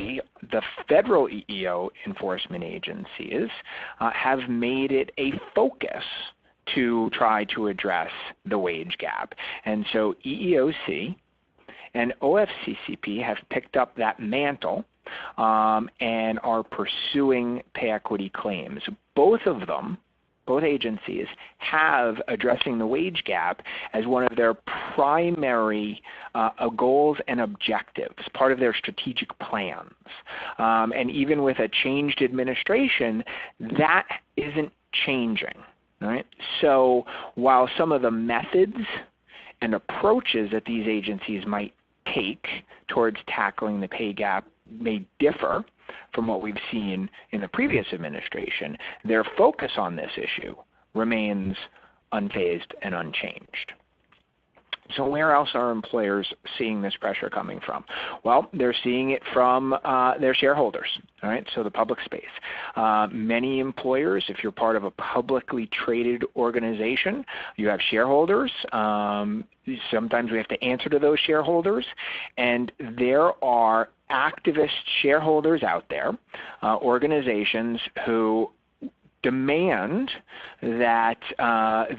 recently, the federal EEO enforcement agencies have made it a focus to try to address the wage gap. And so EEOC and OFCCP have picked up that mantle and are pursuing pay equity claims. Both of them, both agencies, have addressing the wage gap as one of their primary goals and objectives, part of their strategic plans. And even with a changed administration, that isn't changing. Right? So while some of the methods and approaches that these agencies might take towards tackling the pay gap may differ from what we've seen in the previous administration, their focus on this issue remains unfazed and unchanged. So where else are employers seeing this pressure coming from? Well, they're seeing it from their shareholders, all right, so the public space. Many employers, if you're part of a publicly traded organization, you have shareholders. Sometimes we have to answer to those shareholders, and there are activist shareholders out there, organizations who demand that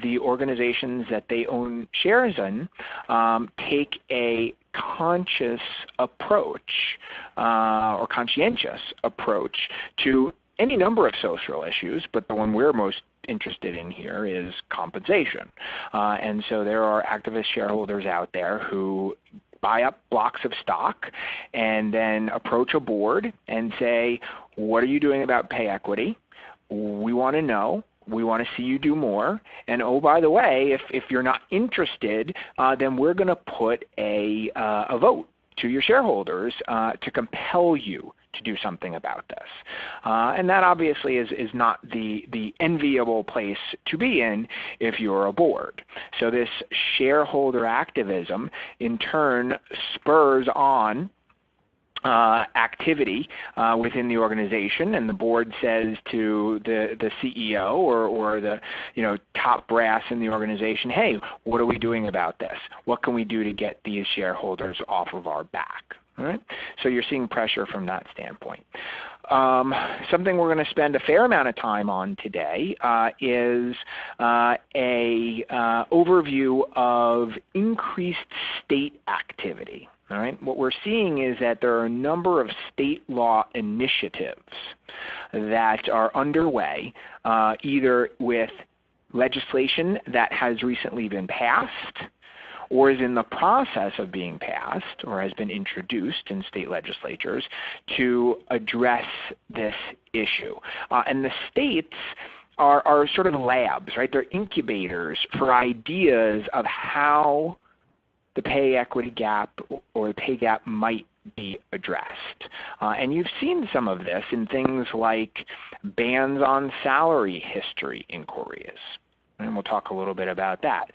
the organizations that they own shares in take a conscious approach or conscientious approach to any number of social issues, but the one we're most interested in here is compensation. And so there are activist shareholders out there who buy up blocks of stock and then approach a board and say, what are you doing about pay equity? We want to know. We want to see you do more. And oh, by the way, if you're not interested, then we're going to put a vote to your shareholders to compel you to do something about this. And that obviously is not the enviable place to be in if you're a board. So this shareholder activism in turn spurs on activity within the organization, and the board says to the CEO or the top brass in the organization, hey, what are we doing about this? What can we do to get these shareholders off of our back? All right? So you're seeing pressure from that standpoint. Something we're going to spend a fair amount of time on today is a overview of increased state activity. All right? What we're seeing is that there are a number of state law initiatives that are underway, either with legislation that has recently been passed or is in the process of being passed or has been introduced in state legislatures to address this issue. And the states are sort of labs, right? They're incubators for ideas of how the pay equity gap or the pay gap might be addressed. And you've seen some of this in things like bans on salary history inquiries. And we'll talk a little bit about that.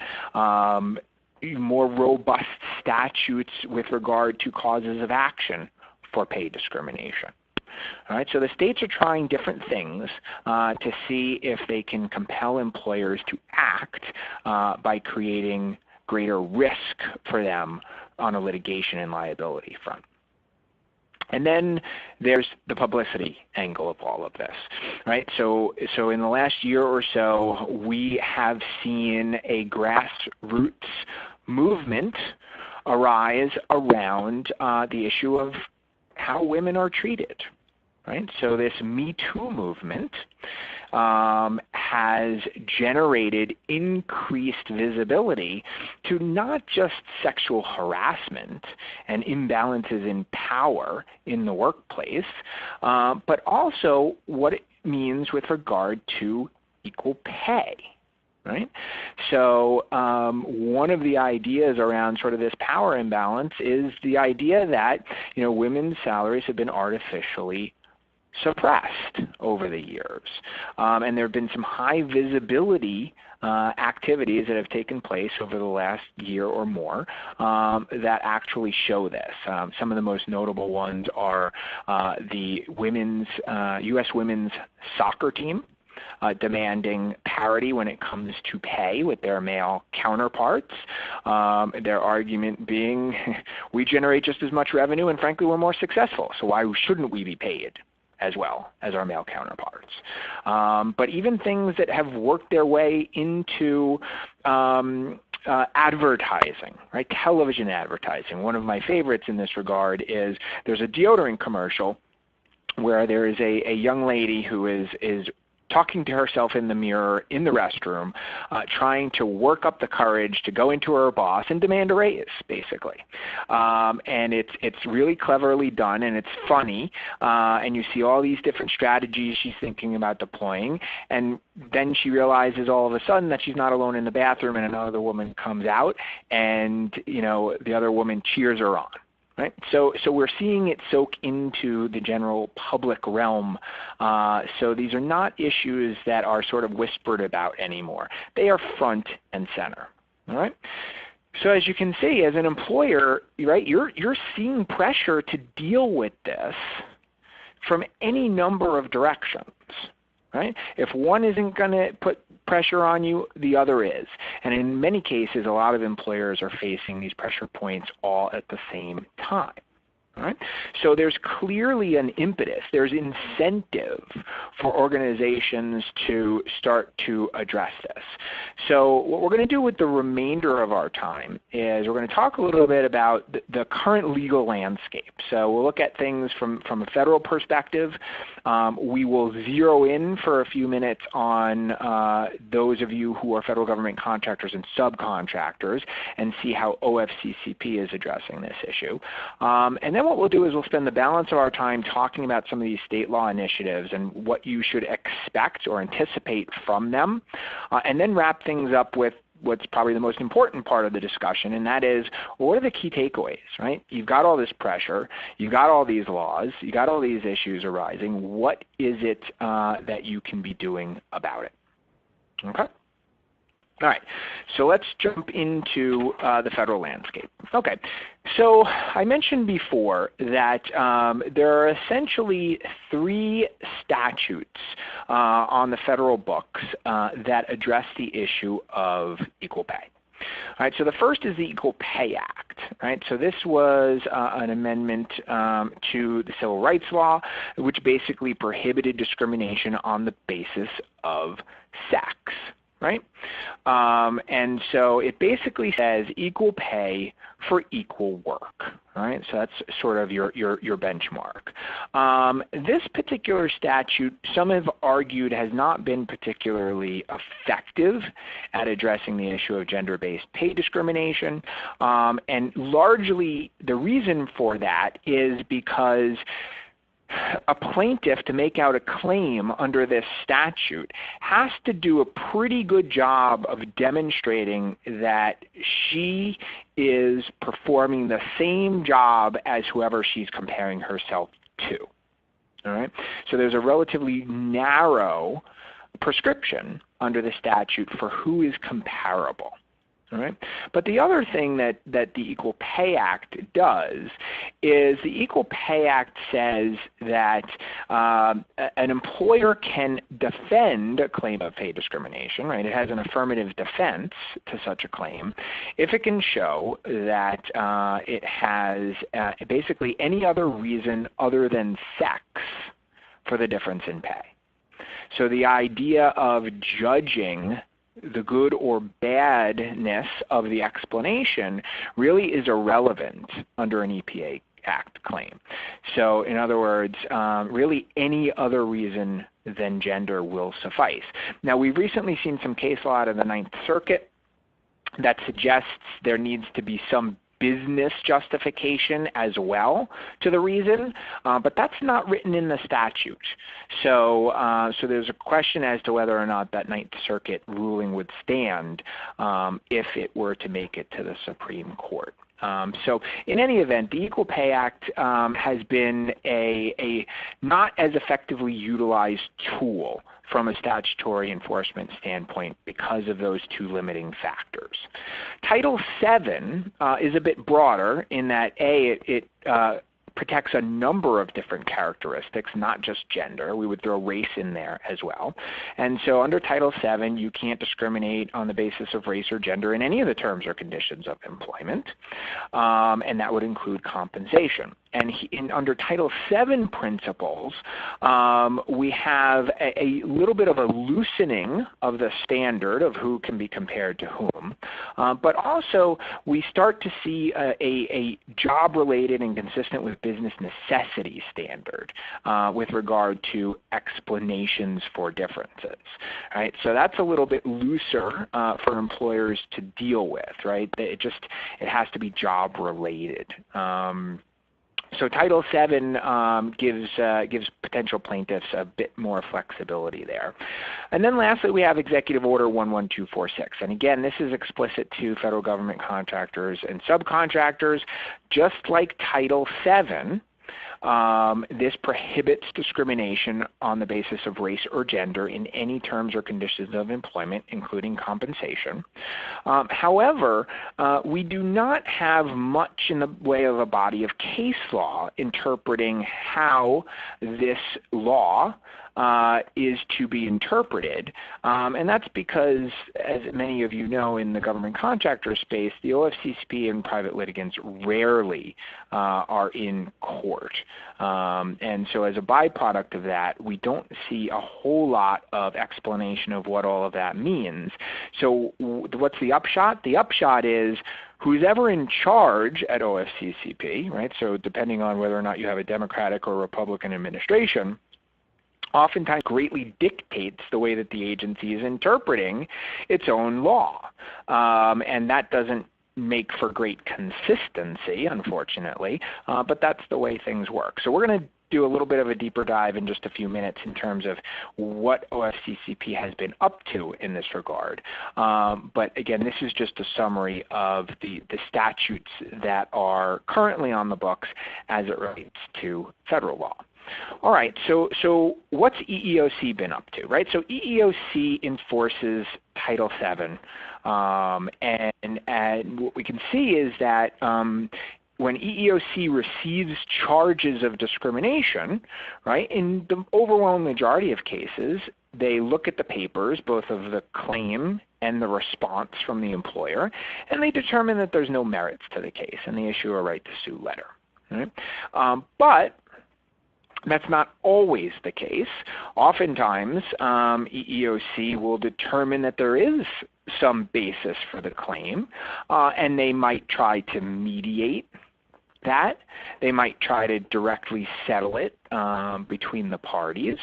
More robust statutes with regard to causes of action for pay discrimination. All right, so the states are trying different things to see if they can compel employers to act by creating greater risk for them on a litigation and liability front. And then there's the publicity angle of all of this, right? So in the last year or so, we have seen a grassroots movement arise around the issue of how women are treated, right? So this Me Too movement has generated increased visibility to not just sexual harassment and imbalances in power in the workplace, but also what it means with regard to equal pay. Right? So one of the ideas around sort of this power imbalance is the idea that women's salaries have been artificially suppressed over the years. And there have been some high visibility activities that have taken place over the last year or more that actually show this. Some of the most notable ones are the U.S. women's soccer team demanding parity when it comes to pay with their male counterparts. Their argument being, we generate just as much revenue and frankly we're more successful, so why shouldn't we be paid as well as our male counterparts? But even things that have worked their way into advertising, right? Television advertising. One of my favorites in this regard is there's a deodorant commercial where there is a young lady who is talking to herself in the mirror in the restroom, trying to work up the courage to go into her boss and demand a raise, basically. And it's really cleverly done, and it's funny, and you see all these different strategies she's thinking about deploying, and then she realizes all of a sudden that she's not alone in the bathroom, and another woman comes out, and the other woman cheers her on. Right? So we're seeing it soak into the general public realm. So these are not issues that are sort of whispered about anymore. They are front and center. All right? So as you can see, as an employer, right, you're seeing pressure to deal with this from any number of directions. Right? If one isn't going to put pressure on you, the other is. And in many cases, a lot of employers are facing these pressure points all at the same time. All right? So there's clearly an impetus. There's incentive for organizations to start to address this. So what we're going to do with the remainder of our time is we're going to talk a little bit about the current legal landscape. So we'll look at things from a federal perspective. We will zero in for a few minutes on those of you who are federal government contractors and subcontractors and see how OFCCP is addressing this issue. And then what we'll do is we'll spend the balance of our time talking about some of these state law initiatives and what you should expect or anticipate from them, and then wrap things up with what's probably the most important part of the discussion, and that is, what are the key takeaways, right? You've got all this pressure, you've got all these laws, you've got all these issues arising. What is it that you can be doing about it? Okay? All right, so let's jump into the federal landscape. Okay, so I mentioned before that there are essentially 3 statutes on the federal books that address the issue of equal pay. All right, so the first is the Equal Pay Act. Right, so this was an amendment to the Civil Rights Law, which basically prohibited discrimination on the basis of sex. Right? And so it basically says equal pay for equal work. Right? So that's sort of your benchmark. This particular statute, some have argued, has not been particularly effective at addressing the issue of gender-based pay discrimination. And largely the reason for that is because a plaintiff, to make out a claim under this statute, has to do a pretty good job of demonstrating that she is performing the same job as whoever she's comparing herself to. All right? So there's a relatively narrow prescription under the statute for who is comparable. All right? But the other thing that the Equal Pay Act does is the Equal Pay Act says that an employer can defend a claim of pay discrimination, right? It has an affirmative defense to such a claim if it can show that it has basically any other reason other than sex for the difference in pay. So the idea of judging the good or badness of the explanation really is irrelevant under an EPA Act claim. So in other words, really any other reason than gender will suffice. Now, we've recently seen some case law out of the Ninth Circuit that suggests there needs to be some business justification as well to the reason, but that's not written in the statute. So there's a question as to whether or not that Ninth Circuit ruling would stand if it were to make it to the Supreme Court. So in any event, the Equal Pay Act has been a not as effectively utilized tool from a statutory enforcement standpoint because of those 2 limiting factors. Title VII is a bit broader in that, A, it protects a number of different characteristics, not just gender. We would throw race in there as well. And so under Title VII, you can't discriminate on the basis of race or gender in any of the terms or conditions of employment, and that would include compensation. And under Title VII principles, we have a little bit of a loosening of the standard of who can be compared to whom, but also we start to see a job-related and consistent with business necessity standard with regard to explanations for differences. Right? So that's a little bit looser for employers to deal with. Right? It has to be job-related. So Title VII gives potential plaintiffs a bit more flexibility there. And then lastly, we have Executive Order 11246. And again, this is explicit to federal government contractors and subcontractors. Just like Title VII, this prohibits discrimination on the basis of race or gender in any terms or conditions of employment, including compensation. However, we do not have much in the way of a body of case law interpreting how this law is to be interpreted, and that's because, as many of you know, in the government contractor space, the OFCCP and private litigants rarely are in court. And so as a byproduct of that, we don't see a whole lot of explanation of what all of that means. So what's the upshot? The upshot is who's ever in charge at OFCCP, right? So depending on whether or not you have a Democratic or Republican administration, oftentimes greatly dictates the way that the agency is interpreting its own law. And that doesn't make for great consistency, unfortunately, but that's the way things work. So we're going to do a little bit of a deeper dive in just a few minutes in terms of what OFCCP has been up to in this regard. But again, this is just a summary of the statutes that are currently on the books as it relates to federal law. All right, so what's EEOC been up to, right? So EEOC enforces Title VII, and what we can see is that when EEOC receives charges of discrimination, right, in the overwhelming majority of cases, they look at the papers, both of the claim and the response from the employer, and they determine that there's no merits to the case, and they issue a right to sue letter. Right? But that's not always the case. Oftentimes, EEOC will determine that there is some basis for the claim, and they might try to mediate that. They might try to directly settle it between the parties.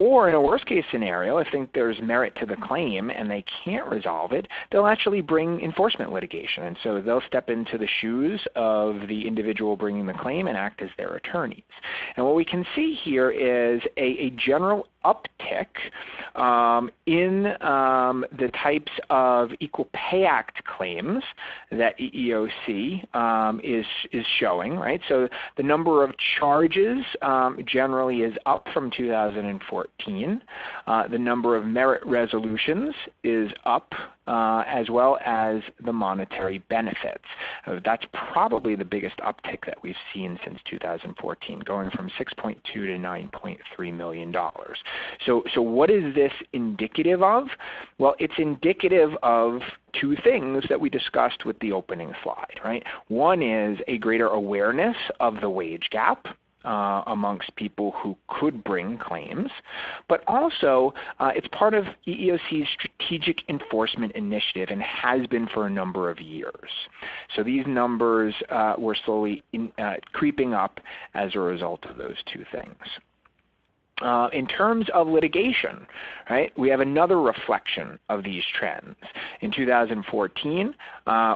Or in a worst case scenario, if there's merit to the claim and they can't resolve it, they'll actually bring enforcement litigation. And so they'll step into the shoes of the individual bringing the claim and act as their attorneys. And what we can see here is a general uptick in the types of Equal Pay Act claims that EEOC is showing, right? So the number of charges generally is up from 2014. The number of merit resolutions is up, as well as the monetary benefits. That's probably the biggest uptick that we've seen since 2014, going from $6.2 to $9.3 million. So what is this indicative of? Well, it's indicative of two things that we discussed with the opening slide, right? One is a greater awareness of the wage gap amongst people who could bring claims, but also it's part of EEOC's strategic enforcement initiative and has been for a number of years. So these numbers were slowly creeping up as a result of those two things. In terms of litigation, right, we have another reflection of these trends. In 2014,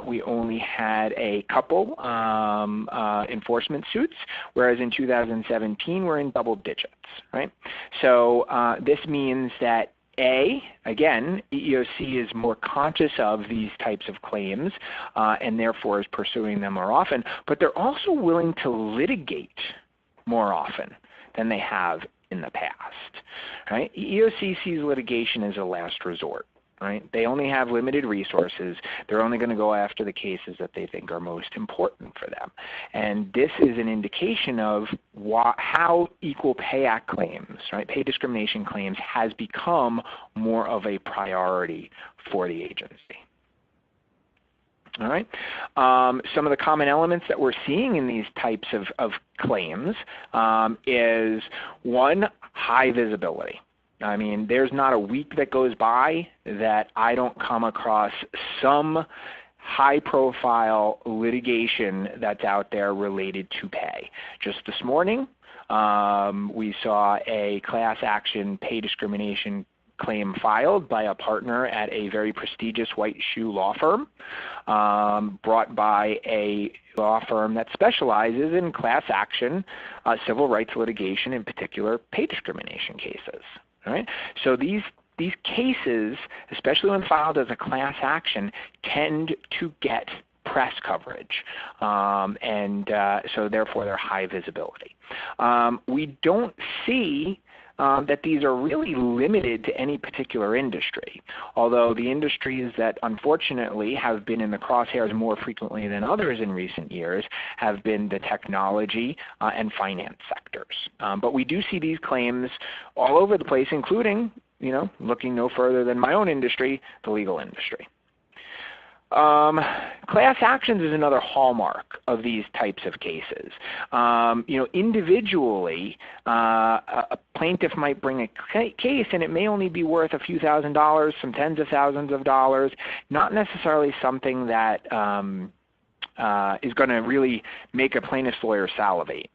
we only had a couple enforcement suits, whereas in 2017, we're in double digits, right? So this means that again, EEOC is more conscious of these types of claims and therefore is pursuing them more often, but they're also willing to litigate more often than they have in the past, right? EEOC sees litigation as a last resort. right? They only have limited resources. They're only going to go after the cases that they think are most important for them. And this is an indication of how Equal Pay Act claims, right, pay discrimination claims, has become more of a priority for the agency. All right. Some of the common elements that we're seeing in these types of claims is, one, high visibility. I mean, there's not a week that goes by that I don't come across some high-profile litigation that's out there related to pay. Just this morning, we saw a class action pay discrimination claim filed by a partner at a very prestigious white shoe law firm, brought by a law firm that specializes in class action civil rights litigation, in particular pay discrimination cases. All right? So these cases, especially when filed as a class action, tend to get press coverage, so therefore they're high visibility. We don't see that these are really limited to any particular industry, although the industries that unfortunately have been in the crosshairs more frequently than others in recent years have been the technology and finance sectors. But we do see these claims all over the place, including, looking no further than my own industry, the legal industry. Class actions is another hallmark of these types of cases. Individually, a plaintiff might bring a case and it may only be worth a few $1,000s, some tens of thousands of dollars, not necessarily something that is going to really make a plaintiff's lawyer salivate.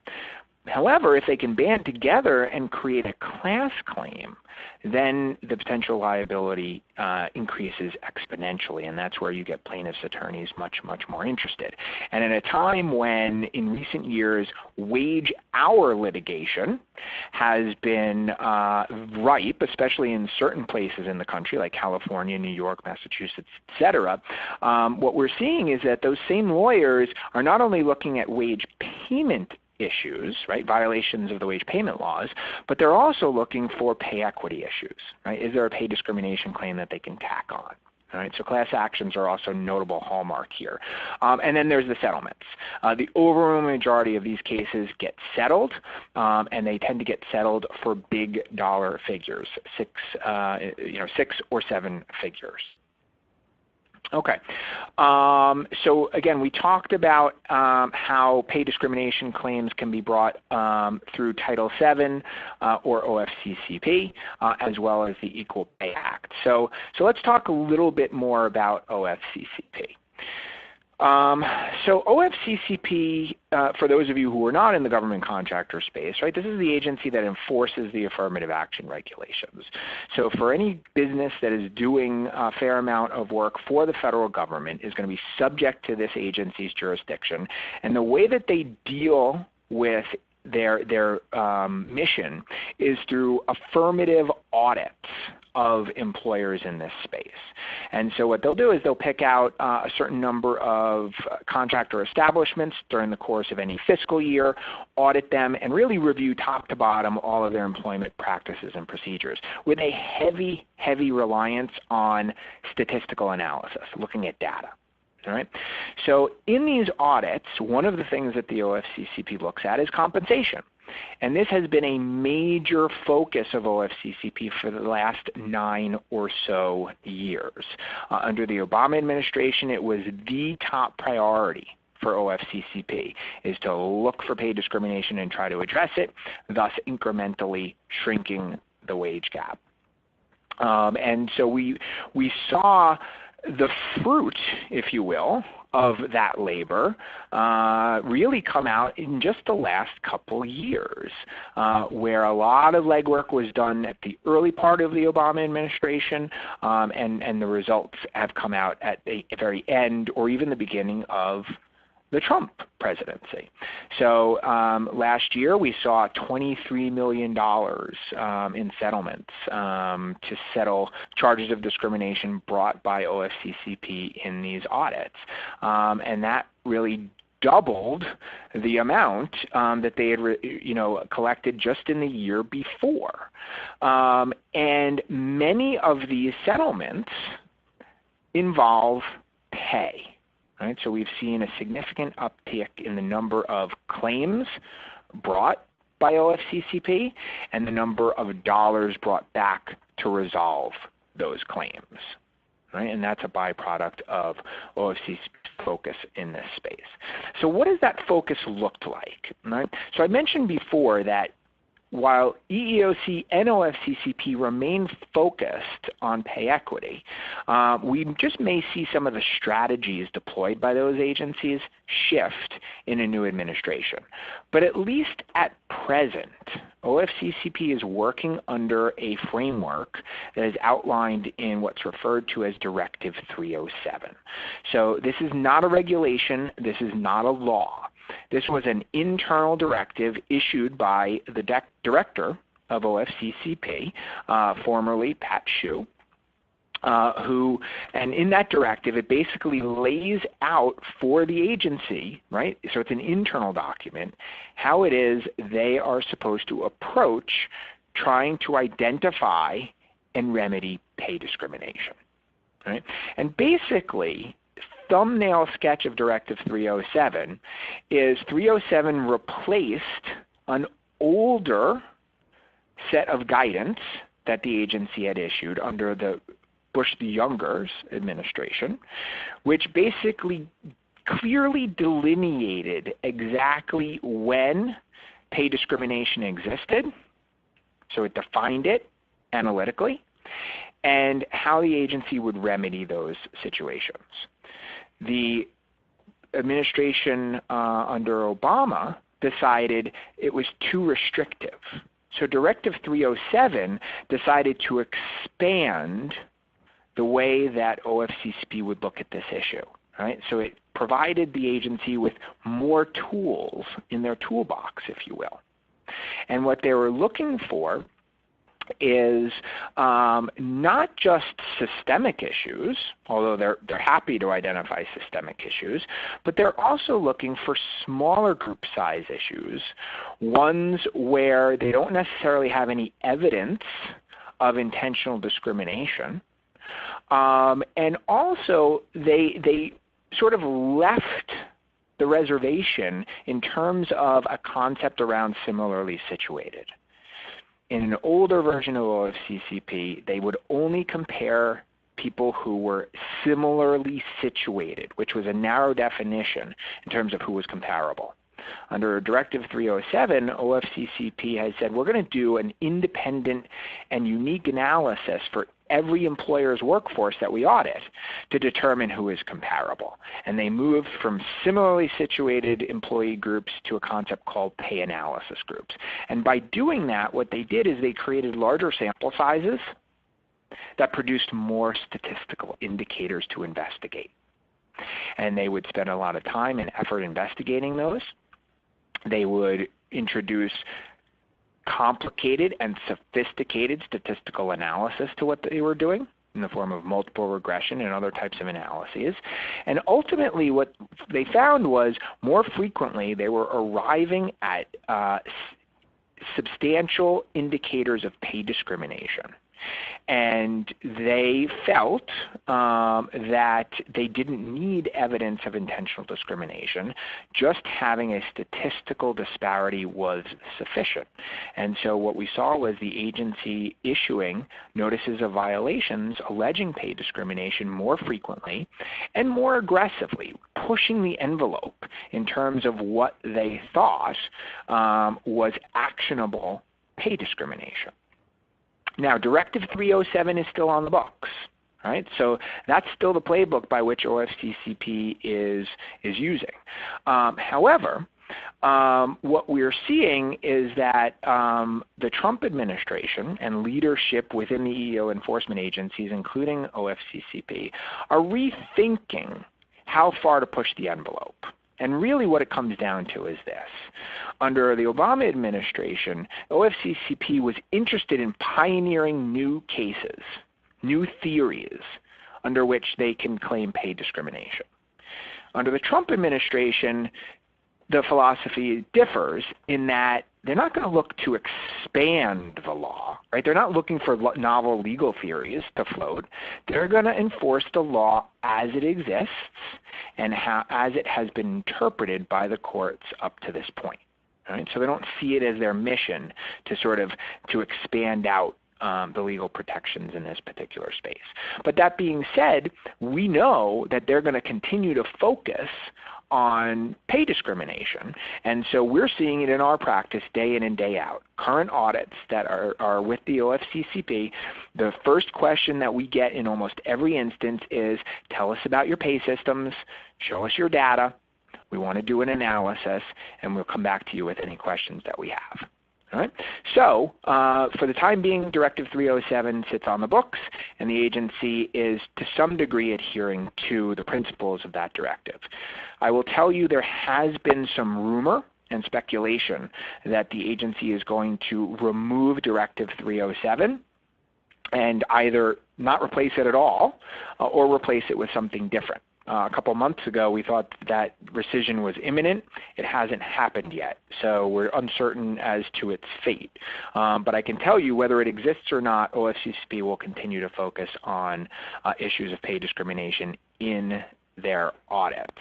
However, if they can band together and create a class claim, then the potential liability increases exponentially, and that's where you get plaintiffs' attorneys much, much more interested. And at a time when, in recent years, wage hour litigation has been ripe, especially in certain places in the country like California, New York, Massachusetts, etc., what we're seeing is that those same lawyers are not only looking at wage payment issues, right, violations of the wage payment laws, but they're also looking for pay equity issues, right? Is there a pay discrimination claim that they can tack on? All right, so class actions are also a notable hallmark here. And then there's the settlements. The overwhelming majority of these cases get settled, and they tend to get settled for big dollar figures, six or seven figures. Okay, so again, we talked about how pay discrimination claims can be brought through Title VII or OFCCP, as well as the Equal Pay Act. So let's talk a little bit more about OFCCP. So OFCCP, for those of you who are not in the government contractor space, right, this is the agency that enforces the affirmative action regulations. So for any business that is doing a fair amount of work for the federal government is going to be subject to this agency's jurisdiction. And the way that they deal with their mission is through affirmative audits of employers in this space. And so what they'll do is they'll pick out a certain number of contractor establishments during the course of any fiscal year, audit them, and really review top to bottom all of their employment practices and procedures with a heavy, heavy reliance on statistical analysis, looking at data. All right. So in these audits, one of the things that the OFCCP looks at is compensation. And this has been a major focus of OFCCP for the last 9 or so years. Under the Obama administration, it was the top priority for OFCCP, is to look for pay discrimination and try to address it, thus incrementally shrinking the wage gap. And so we saw the fruit, if you will, of that labor really come out in just the last couple years, where a lot of legwork was done at the early part of the Obama administration, and the results have come out at the very end or even the beginning of the Trump presidency. So last year we saw $23 million in settlements to settle charges of discrimination brought by OFCCP in these audits. And that really doubled the amount that they had collected just in the year before. And many of these settlements involve pay. Right? So we've seen a significant uptick in the number of claims brought by OFCCP and the number of dollars brought back to resolve those claims. Right? And that's a byproduct of OFCCP's focus in this space. So what does that focus look like? Right? So I mentioned before that while EEOC and OFCCP remain focused on pay equity, we just may see some of the strategies deployed by those agencies shift in a new administration. But at least at present, OFCCP is working under a framework that is outlined in what's referred to as Directive 307. So this is not a regulation. This is not a law. This was an internal directive issued by the director of OFCCP, formerly Pat Hsu, and in that directive, it basically lays out for the agency, right? So it's an internal document, how it is they are supposed to approach trying to identify and remedy pay discrimination, right? And basically, thumbnail sketch of Directive 307 is 307 replaced an older set of guidance that the agency had issued under the Bush the Younger's administration, which basically clearly delineated exactly when pay discrimination existed, so it defined it analytically, and how the agency would remedy those situations. The administration under Obama decided it was too restrictive. So Directive 307 decided to expand the way that OFCCP would look at this issue. Right? So it provided the agency with more tools in their toolbox, if you will. And what they were looking for is not just systemic issues, although they're happy to identify systemic issues, but they're also looking for smaller group size issues, ones where they don't necessarily have any evidence of intentional discrimination, and also they sort of left the reservation in terms of a concept around similarly situated. In an older version of OFCCP, they would only compare people who were similarly situated, which was a narrow definition in terms of who was comparable. Under Directive 307, OFCCP has said we're going to do an independent and unique analysis for every employer's workforce that we audit to determine who is comparable. And they moved from similarly situated employee groups to a concept called pay analysis groups. And by doing that, what they did is they created larger sample sizes that produced more statistical indicators to investigate. And they would spend a lot of time and effort investigating those. They would introduce complicated and sophisticated statistical analysis to what they were doing in the form of multiple regression and other types of analyses. And ultimately what they found was more frequently they were arriving at substantial indicators of pay discrimination. And they felt that they didn't need evidence of intentional discrimination. Just having a statistical disparity was sufficient. And so what we saw was the agency issuing notices of violations alleging pay discrimination more frequently and more aggressively, pushing the envelope in terms of what they thought was actionable pay discrimination. Now, Directive 307 is still on the books, right? So that's still the playbook by which OFCCP is using. However, what we're seeing is that the Trump administration and leadership within the EEO enforcement agencies, including OFCCP, are rethinking how far to push the envelope. And really what it comes down to is this. Under the Obama administration, OFCCP was interested in pioneering new cases, new theories under which they can claim pay discrimination. Under the Trump administration, the philosophy differs in that they're not going to look to expand the law, right? They're not looking for novel legal theories to float. They're going to enforce the law as it exists and as it has been interpreted by the courts up to this point. Right? So they don't see it as their mission to sort of to expand out the legal protections in this particular space. But that being said, we know that they're going to continue to focus on pay discrimination. And so we're seeing it in our practice day in and day out. Current audits that are with the OFCCP, the first question that we get in almost every instance is, tell us about your pay systems, show us your data, we want to do an analysis, and we'll come back to you with any questions that we have. All right. So for the time being, Directive 307 sits on the books, and the agency is to some degree adhering to the principles of that directive. I will tell you there has been some rumor and speculation that the agency is going to remove Directive 307 and either not replace it at all or replace it with something different. A couple months ago, we thought that rescission was imminent. It hasn't happened yet, so we're uncertain as to its fate. But I can tell you whether it exists or not, OFCCP will continue to focus on issues of pay discrimination in their audits.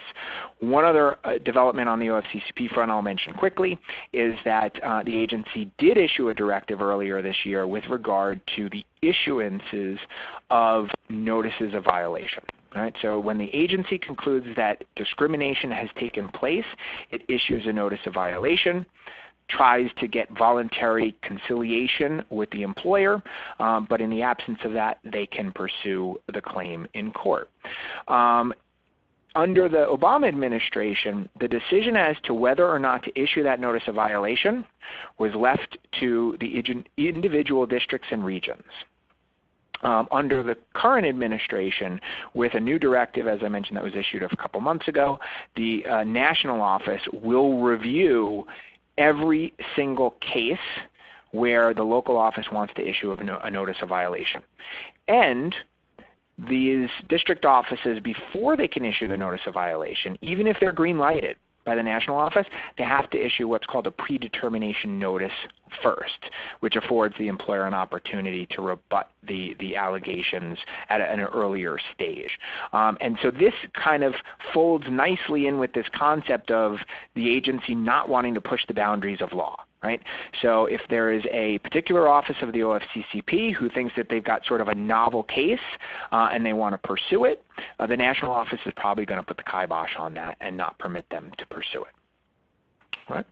One other development on the OFCCP front I'll mention quickly is that the agency did issue a directive earlier this year with regard to the issuances of notices of violation. Right, so when the agency concludes that discrimination has taken place, it issues a notice of violation, tries to get voluntary conciliation with the employer, but in the absence of that, they can pursue the claim in court. Under the Obama administration, the decision as to whether or not to issue that notice of violation was left to the individual districts and regions. Under the current administration, with a new directive, as I mentioned, that was issued a couple months ago, the national office will review every single case where the local office wants to issue a notice of violation. And these district offices, before they can issue the notice of violation, even if they're green-lighted by the national office, they have to issue what's called a predetermination notice first, which affords the employer an opportunity to rebut the allegations at an earlier stage. And so this kind of folds nicely in with this concept of the agency not wanting to push the boundaries of law. Right? So if there is a particular office of the OFCCP who thinks that they've got sort of a novel case and they want to pursue it, the national office is probably going to put the kibosh on that and not permit them to pursue it. Right?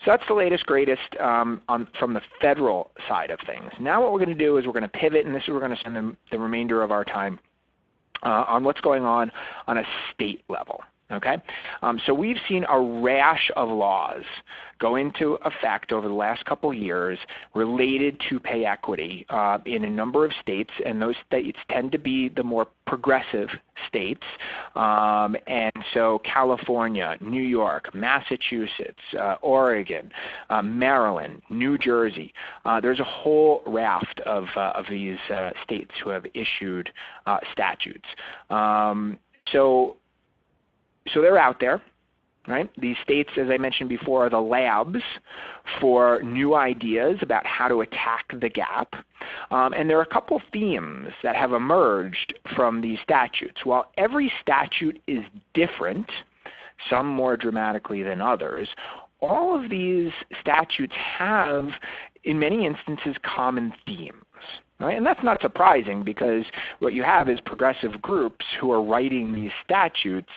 So that's the latest, greatest from the federal side of things. Now what we're going to do is we're going to pivot, and this is where we're going to spend the remainder of our time on what's going on a state level. Okay, so we've seen a rash of laws go into effect over the last couple years related to pay equity in a number of states, and those states tend to be the more progressive states. And so California, New York, Massachusetts, Oregon, Maryland, New Jersey, there's a whole raft of these states who have issued statutes. So they're out there, right? These states, as I mentioned before, are the labs for new ideas about how to attack the gap. And there are a couple themes that have emerged from these statutes. While every statute is different, some more dramatically than others, all of these statutes have, in many instances, common themes. Right? And that's not surprising, because what you have is progressive groups who are writing these statutes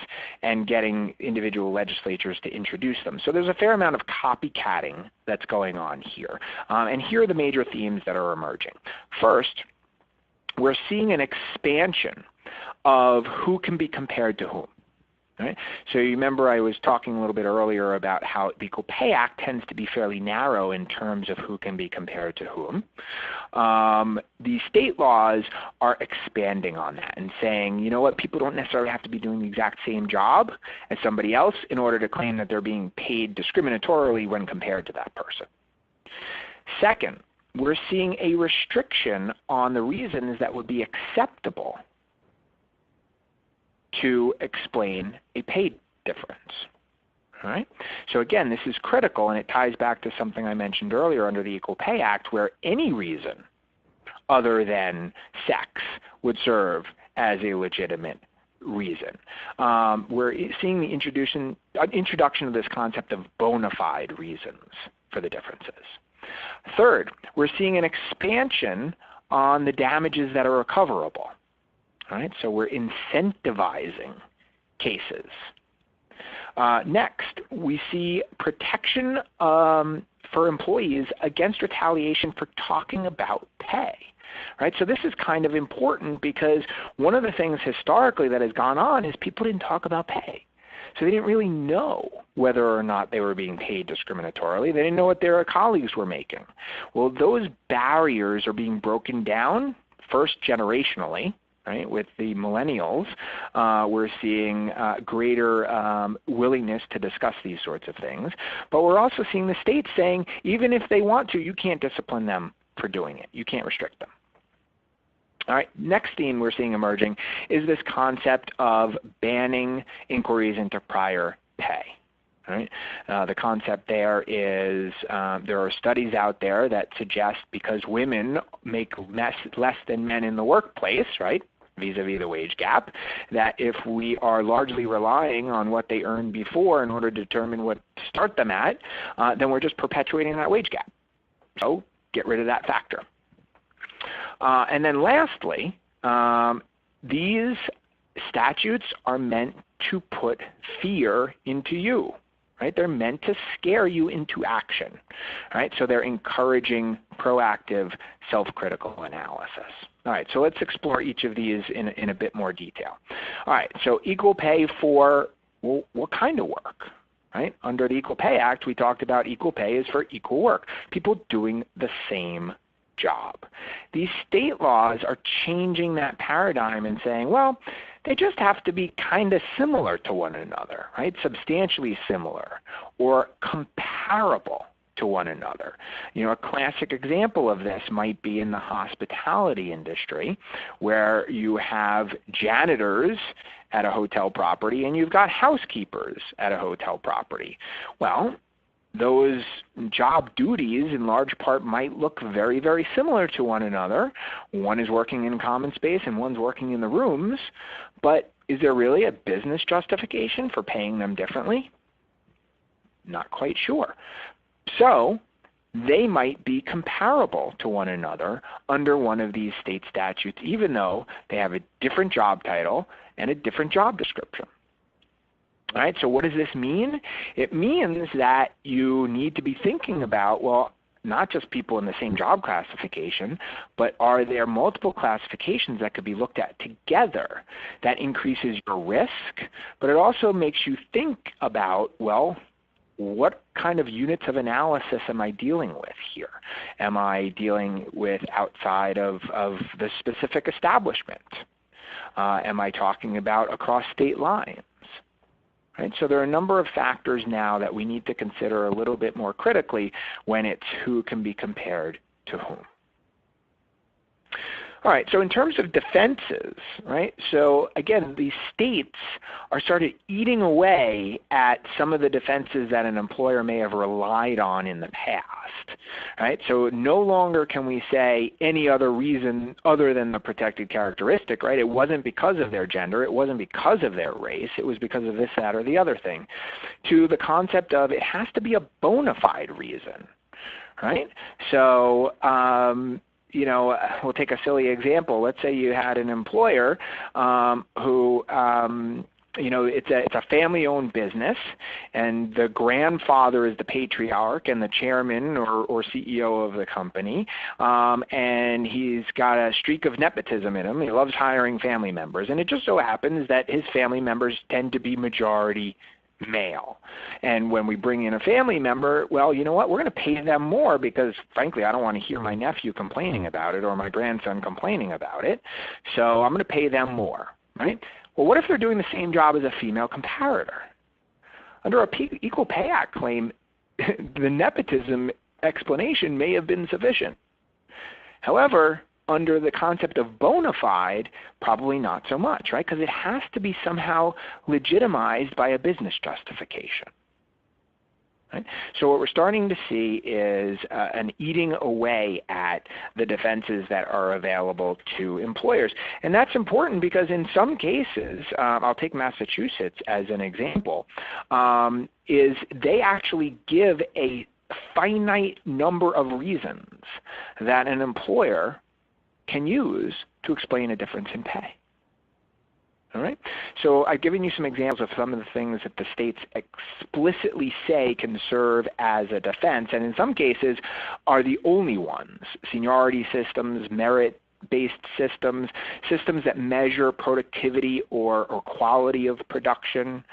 and getting individual legislatures to introduce them. So there's a fair amount of copycatting that's going on here. And here are the major themes that are emerging. First, we're seeing an expansion of who can be compared to whom. Right? So you remember I was talking a little bit earlier about how the Equal Pay Act tends to be fairly narrow in terms of who can be compared to whom. The state laws are expanding on that and saying, you know what, people don't necessarily have to be doing the exact same job as somebody else in order to claim that they're being paid discriminatorily when compared to that person. Second, we're seeing a restriction on the reasons that would be acceptable to explain a pay difference. All right. So again, this is critical, and it ties back to something I mentioned earlier under the Equal Pay Act, where any reason other than sex would serve as a legitimate reason. We're seeing the introduction of this concept of bona fide reasons for the differences. Third, we're seeing an expansion on the damages that are recoverable. All right, so we're incentivizing cases. Next, we see protection for employees against retaliation for talking about pay. Right? So this is kind of important because one of the things historically that has gone on is people didn't talk about pay. So they didn't really know whether or not they were being paid discriminatorily. They didn't know what their colleagues were making. Well, those barriers are being broken down first generationally. Right? With the millennials, we're seeing greater willingness to discuss these sorts of things. But we're also seeing the states saying, even if they want to, you can't discipline them for doing it. You can't restrict them. All right, next theme we're seeing emerging is this concept of banning inquiries into prior pay. Right? The concept there is there are studies out there that suggest because women make less than men in the workplace, right, vis-a-vis the wage gap, that if we are largely relying on what they earned before in order to determine what to start them at, then we're just perpetuating that wage gap. So get rid of that factor. And then lastly, these statutes are meant to put fear into you. Right? They're meant to scare you into action. Right? So they're encouraging proactive self-critical analysis. All right, so let's explore each of these in a bit more detail. All right, so equal pay for, well, what kind of work? Right? Under the Equal Pay Act, we talked about equal pay is for equal work, people doing the same job. These state laws are changing that paradigm and saying, well, they just have to be kind of similar to one another, right? Substantially similar or comparable to one another. You know, a classic example of this might be in the hospitality industry, where you have janitors at a hotel property and you've got housekeepers at a hotel property. Well, those job duties in large part might look very, very similar to one another. One is working in common space and one's working in the rooms, but is there really a business justification for paying them differently? Not quite sure. So they might be comparable to one another under one of these state statutes, even though they have a different job title and a different job description. All right, so what does this mean? It means that you need to be thinking about, well, not just people in the same job classification, but are there multiple classifications that could be looked at together that increases your risk, but it also makes you think about, well, what kind of units of analysis am I dealing with here? Am I dealing with outside of the specific establishment? Am I talking about across state lines? Right? So there are a number of factors now that we need to consider a little bit more critically when it's who can be compared to whom. All right, so in terms of defenses, right, so again, these states are started eating away at some of the defenses that an employer may have relied on in the past, right? So no longer can we say any other reason other than the protected characteristic, right? It wasn't because of their gender, it wasn't because of their race, it was because of this, that, or the other thing, to the concept of it has to be a bona fide reason, right? So, you know, we'll take a silly example. Let's say you had an employer who, you know, it's a family-owned business, and the grandfather is the patriarch and the chairman or CEO of the company, and he's got a streak of nepotism in him. He loves hiring family members, and it just so happens that his family members tend to be majority male. And when we bring in a family member, well, you know what, we're going to pay them more because, frankly, I don't want to hear my nephew complaining about it or my grandson complaining about it, so I'm going to pay them more, right? Well, what if they're doing the same job as a female comparator? Under a Equal Pay Act claim, the nepotism explanation may have been sufficient. However, under the concept of bona fide, probably not so much, right? Because it has to be somehow legitimized by a business justification. Right? So what we're starting to see is an eating away at the defenses that are available to employers. And that's important because in some cases, I'll take Massachusetts as an example, is they actually give a finite number of reasons that an employer can use to explain a difference in pay. All right. So I've given you some examples of some of the things that the states explicitly say can serve as a defense, and in some cases are the only ones. Seniority systems, merit-based systems, systems that measure productivity or quality of production,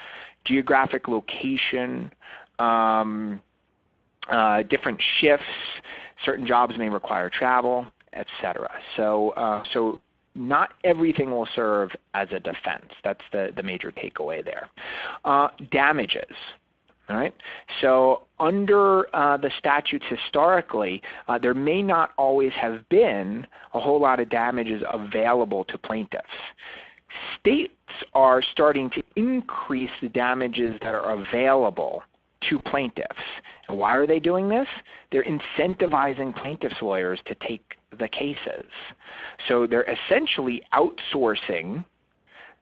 geographic location, different shifts, certain jobs may require travel, etc. So not everything will serve as a defense. That's the major takeaway there. Damages. All right. So under the statutes historically, there may not always have been a whole lot of damages available to plaintiffs. States are starting to increase the damages that are available to plaintiffs. And why are they doing this? They're incentivizing plaintiffs' lawyers to take the cases. So they're essentially outsourcing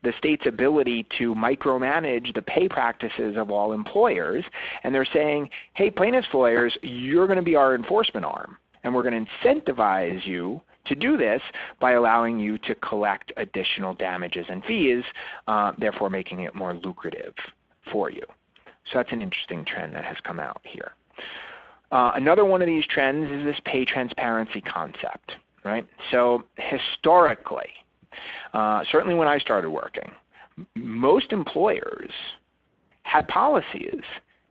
the state's ability to micromanage the pay practices of all employers, and they're saying, hey, plaintiffs' lawyers, you're going to be our enforcement arm, and we're going to incentivize you to do this by allowing you to collect additional damages and fees, therefore making it more lucrative for you. So that's an interesting trend that has come out here. Another one of these trends is this pay transparency concept, right? So historically, certainly when I started working, most employers had policies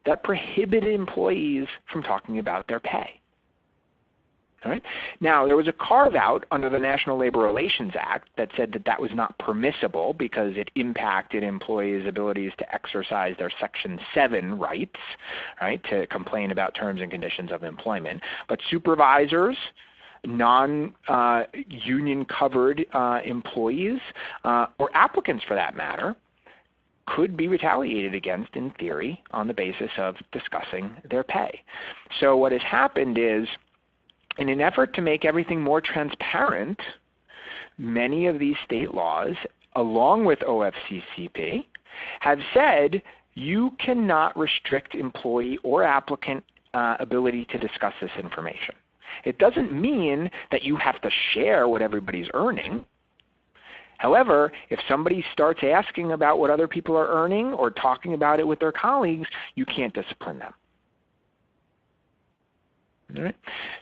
that prohibited employees from talking about their pay. All right? Now, there was a carve-out under the National Labor Relations Act that said that that was not permissible because it impacted employees' abilities to exercise their Section 7 rights, right, to complain about terms and conditions of employment. But supervisors, non-union covered employees, or applicants for that matter, could be retaliated against in theory on the basis of discussing their pay. So what has happened is, in an effort to make everything more transparent, many of these state laws, along with OFCCP, have said you cannot restrict employee or applicant ability to discuss this information. It doesn't mean that you have to share what everybody's earning. However, if somebody starts asking about what other people are earning or talking about it with their colleagues, you can't discipline them. All right?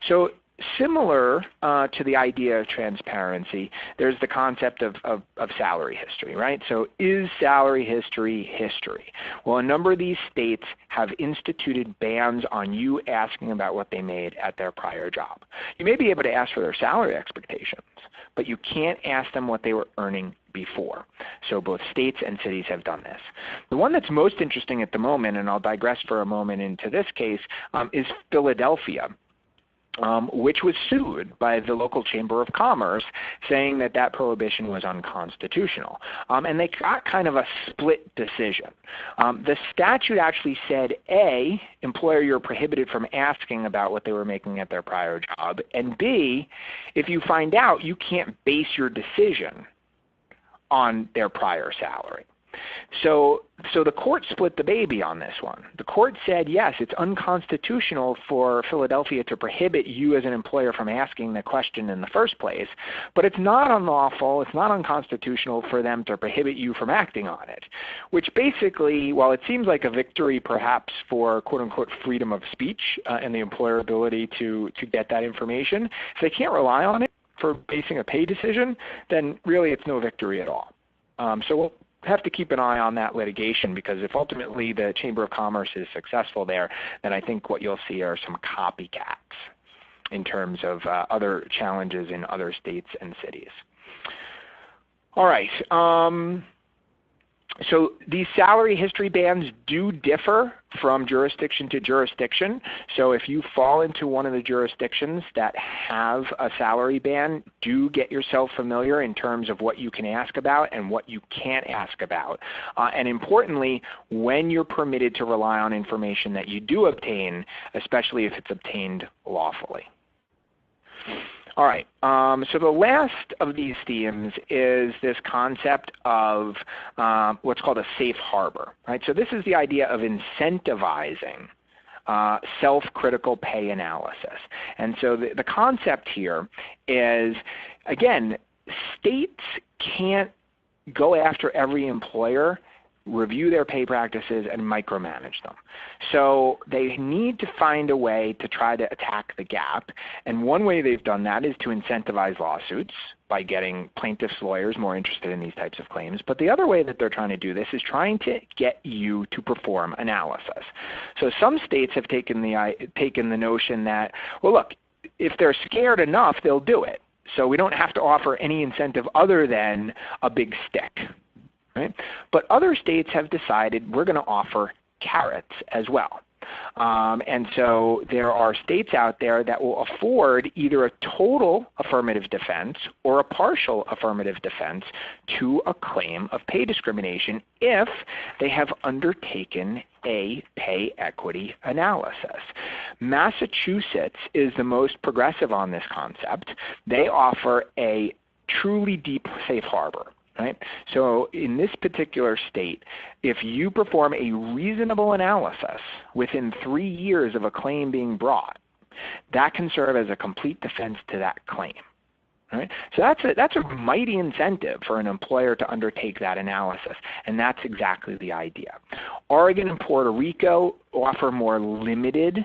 So similar to the idea of transparency, there's the concept of salary history, right? So is salary history history? Well, a number of these states have instituted bans on you asking about what they made at their prior job. You may be able to ask for their salary expectations, but you can't ask them what they were earning before. So both states and cities have done this. The one that's most interesting at the moment, and I'll digress for a moment into this case, is Philadelphia, which was sued by the local Chamber of Commerce, saying that that prohibition was unconstitutional. And they got kind of a split decision. The statute actually said, A, employer, you're prohibited from asking about what they were making at their prior job, and B, if you find out, you can't base your decision on their prior salary. So the court split the baby on this one. The court said, yes, it's unconstitutional for Philadelphia to prohibit you as an employer from asking the question in the first place, but it's not unlawful, it's not unconstitutional for them to prohibit you from acting on it, which basically, while it seems like a victory perhaps for quote-unquote freedom of speech and the employer ability to get that information, if they can't rely on it for basing a pay decision, then really it's no victory at all. So we'll have to keep an eye on that litigation, because if ultimately the Chamber of Commerce is successful there, then I think what you'll see are some copycats in terms of other challenges in other states and cities. All right. So these salary history bands do differ from jurisdiction to jurisdiction. So if you fall into one of the jurisdictions that have a salary band, do get yourself familiar in terms of what you can ask about and what you can't ask about. And importantly, when you're permitted to rely on information that you do obtain, especially if it's obtained lawfully. All right, so the last of these themes is this concept of what's called a safe harbor, right? So this is the idea of incentivizing self-critical pay analysis. And so the concept here is, again, states can't go after every employer, review their pay practices, and micromanage them. So they need to find a way to try to attack the gap. And one way they've done that is to incentivize lawsuits by getting plaintiffs' lawyers more interested in these types of claims. But the other way that they're trying to do this is trying to get you to perform analysis. So some states have taken the notion that, well, look, if they're scared enough, they'll do it. So we don't have to offer any incentive other than a big stick. Right? But other states have decided we're going to offer carrots as well. And so there are states out there that will afford either a total affirmative defense or a partial affirmative defense to a claim of pay discrimination if they have undertaken a pay equity analysis. Massachusetts is the most progressive on this concept. They offer a truly deep safe harbor. Right? So in this particular state, if you perform a reasonable analysis within 3 years of a claim being brought, that can serve as a complete defense to that claim. Right? So that's a mighty incentive for an employer to undertake that analysis, and that's exactly the idea. Oregon and Puerto Rico offer more limited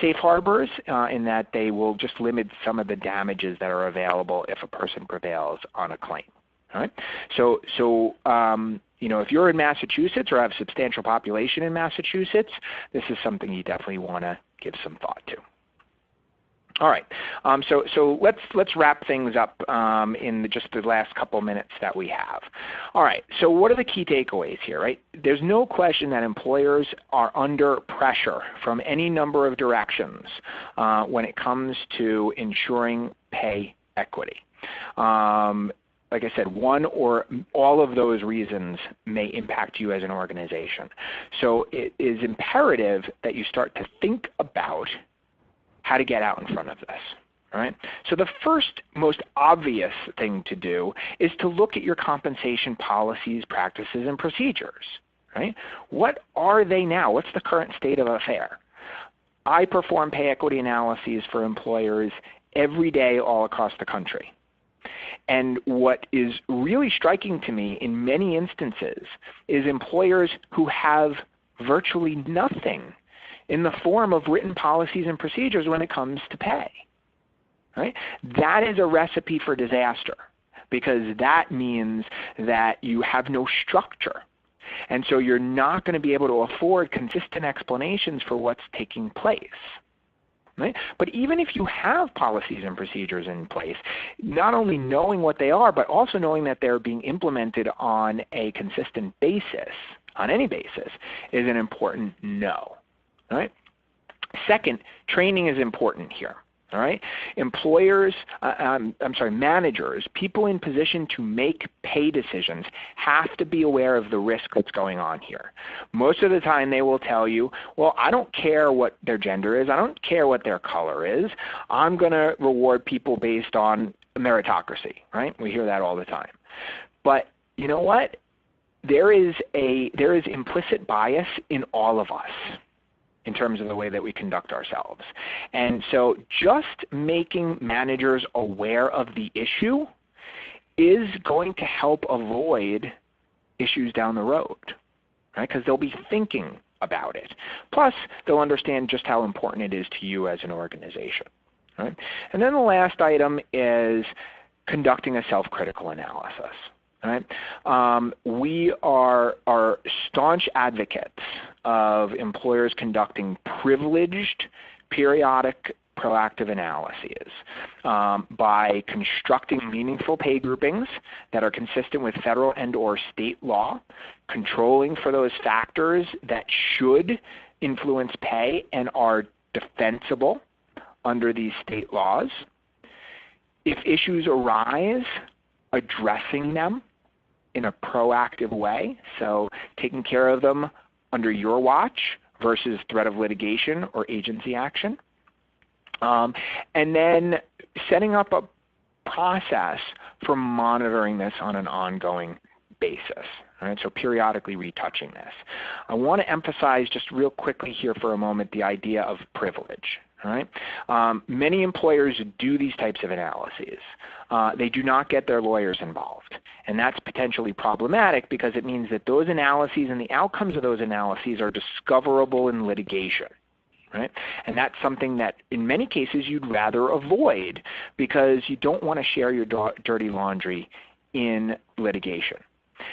safe harbors in that they will just limit some of the damages that are available if a person prevails on a claim. All right. So if you're in Massachusetts or have a substantial population in Massachusetts, this is something you definitely want to give some thought to. All right. So let's wrap things up in just the last couple minutes that we have. All right. So what are the key takeaways here? Right. There's no question that employers are under pressure from any number of directions when it comes to ensuring pay equity. Like I said, one or all of those reasons may impact you as an organization. So it is imperative that you start to think about how to get out in front of this. All right? So the first most obvious thing to do is to look at your compensation policies, practices, and procedures. Right? What are they now? What's the current state of affair? I perform pay equity analyses for employers every day all across the country. And what is really striking to me in many instances is employers who have virtually nothing in the form of written policies and procedures when it comes to pay. Right? That is a recipe for disaster because that means that you have no structure. And so you're not going to be able to afford consistent explanations for what's taking place. Right? But even if you have policies and procedures in place, not only knowing what they are, but also knowing that they're being implemented on a consistent basis, on any basis, is an important no. Right? Second, training is important here. All right? Employers, managers, people in position to make pay decisions have to be aware of the risk that's going on here. Most of the time they will tell you, well, I don't care what their gender is. I don't care what their color is. I'm going to reward people based on meritocracy. Right? We hear that all the time. But you know what? There is implicit bias in all of us in terms of the way that we conduct ourselves. And so just making managers aware of the issue is going to help avoid issues down the road, right? Because they'll be thinking about it. Plus, they'll understand just how important it is to you as an organization, right? And then the last item is conducting a self-critical analysis. Right? We are staunch advocates of employers conducting privileged periodic proactive analyses by constructing meaningful pay groupings that are consistent with federal and/or state law, controlling for those factors that should influence pay and are defensible under these state laws. If issues arise, addressing them in a proactive way, so taking care of them under your watch versus threat of litigation or agency action. And then setting up a process for monitoring this on an ongoing basis. All right, so periodically retouching this. I want to emphasize just real quickly here for a moment the idea of privilege. All right? Many employers do these types of analyses. They do not get their lawyers involved. And that's potentially problematic because it means that those analyses and the outcomes of those analyses are discoverable in litigation. Right? And that's something that in many cases you'd rather avoid because you don't want to share your dirty laundry in litigation.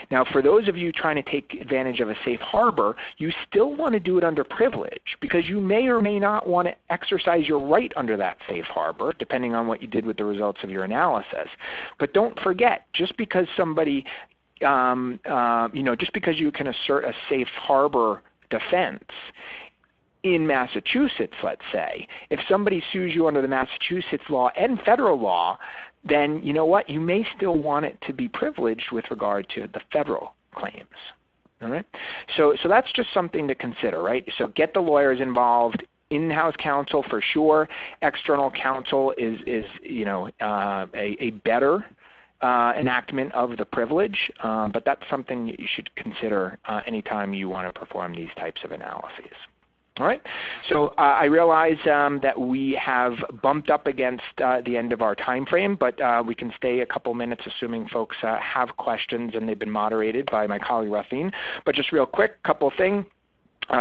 Now, for those of you trying to take advantage of a safe harbor, you still want to do it under privilege because you may or may not want to exercise your right under that safe harbor, depending on what you did with the results of your analysis. But don't forget, just because somebody, just because you can assert a safe harbor defense in Massachusetts, let's say, if somebody sues you under the Massachusetts law and federal law, then you know what? You may still want it to be privileged with regard to the federal claims. All right? So that's just something to consider, right? So get the lawyers involved. In-house counsel for sure. External counsel is a better enactment of the privilege, but that's something that you should consider anytime you want to perform these types of analyses. All right, so I realize that we have bumped up against the end of our time frame, but we can stay a couple minutes assuming folks have questions and they've been moderated by my colleague Rathin. But just real quick, couple of things.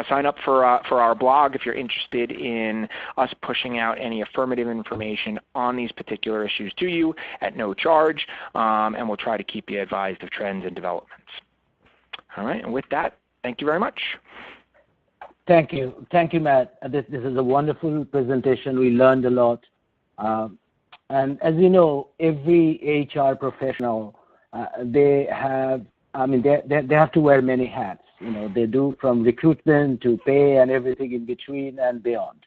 Sign up for our blog if you're interested in us pushing out any affirmative information on these particular issues to you at no charge, and we'll try to keep you advised of trends and developments. All right, and with that, thank you very much. Thank you, Matt. This is a wonderful presentation. We learned a lot, and as you know, every HR professional they have to wear many hats. You know, they do from recruitment to pay and everything in between and beyond.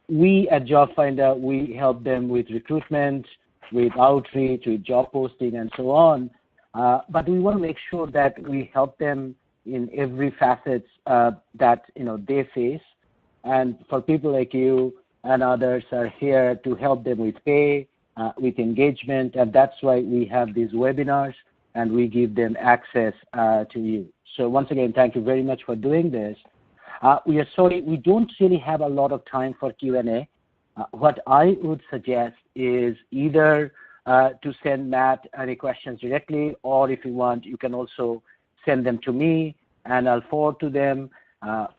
We at Jobfindah, we help them with recruitment, with outreach, with job posting, and so on. But we want to make sure that we help them in every facet that they face, and for people like you and others are here to help them with pay, with engagement, and that's why we have these webinars and we give them access to you. So once again, thank you very much for doing this. We are sorry we don't really have a lot of time for Q&A. What I would suggest is either to send Matt any questions directly, or if you want, you can also send them to me, and I'll forward to them.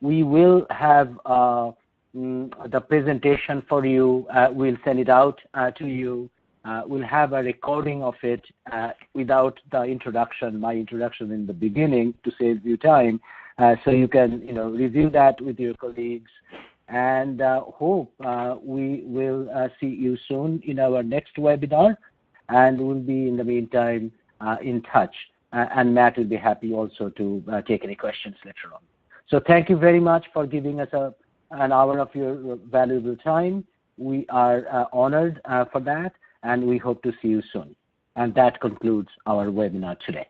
We will have the presentation for you. We'll send it out to you. We'll have a recording of it without the introduction, my introduction in the beginning, to save you time. So you can review that with your colleagues, and hope we will see you soon in our next webinar, and we'll be in the meantime in touch. And Matt will be happy also to take any questions later on. So thank you very much for giving us an hour of your valuable time. We are honored for that, and we hope to see you soon. And that concludes our webinar today.